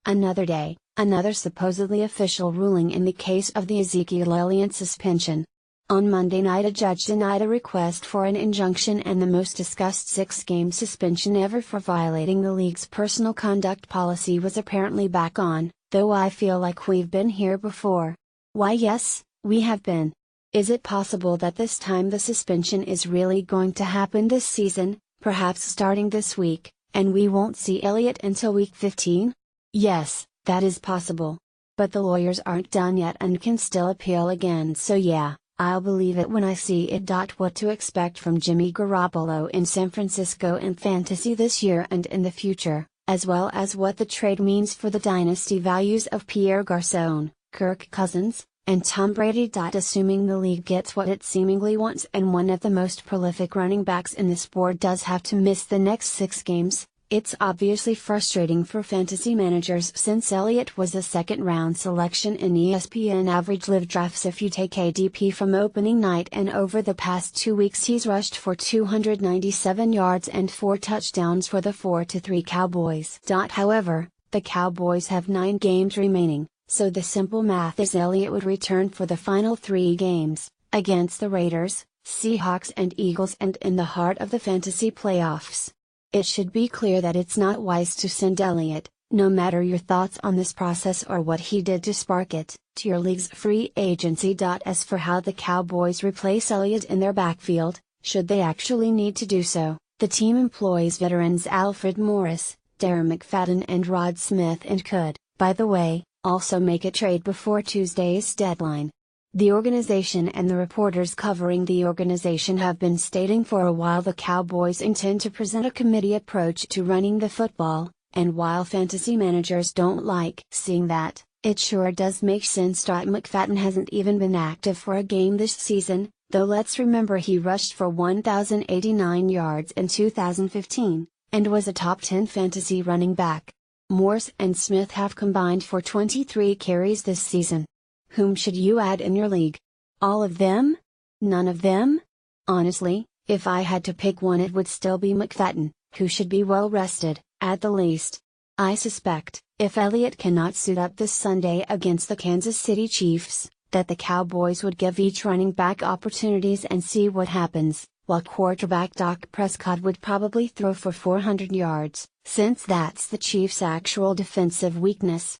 Another day, another supposedly official ruling in the case of the Ezekiel Elliott suspension. On Monday night, a judge denied a request for an injunction and the most discussed 6-game suspension ever for violating the league's personal conduct policy was apparently back on, though I feel like we've been here before. Why, yes, we have been. Is it possible that this time the suspension is really going to happen this season, perhaps starting this week, and we won't see Elliott until week 15? Yes, that is possible. But the lawyers aren't done yet and can still appeal again, so yeah, I'll believe it when I see it. What to expect from Jimmy Garoppolo in San Francisco in fantasy this year and in the future, as well as what the trade means for the dynasty values of Pierre Garçon, Kirk Cousins, and Tom Brady. Assuming the league gets what it seemingly wants and one of the most prolific running backs in the sport does have to miss the next 6 games, it's obviously frustrating for fantasy managers since Elliott was a second-round selection in ESPN Average Live drafts if you take ADP from opening night, and over the past 2 weeks he's rushed for 297 yards and 4 touchdowns for the 4-3 Cowboys. However, the Cowboys have 9 games remaining, so the simple math is Elliott would return for the final 3 games, against the Raiders, Seahawks and Eagles, and in the heart of the fantasy playoffs. It should be clear that it's not wise to send Elliott, no matter your thoughts on this process or what he did to spark it, to your league's free agency. As for how the Cowboys replace Elliott in their backfield, should they actually need to do so, the team employs veterans Alfred Morris, Darren McFadden and Rod Smith, and could, by the way, also make a trade before Tuesday's deadline. The organization and the reporters covering the organization have been stating for a while the Cowboys intend to present a committee approach to running the football, and while fantasy managers don't like seeing that, it sure does make sense. McFadden hasn't even been active for a game this season, though let's remember he rushed for 1,089 yards in 2015, and was a top 10 fantasy running back. Morse and Smith have combined for 23 carries this season. Whom should you add in your league? All of them? None of them? Honestly, if I had to pick one, it would still be McFadden, who should be well rested, at the least. I suspect, if Elliott cannot suit up this Sunday against the Kansas City Chiefs, that the Cowboys would give each running back opportunities and see what happens, while quarterback Dak Prescott would probably throw for 400 yards, since that's the Chiefs' actual defensive weakness.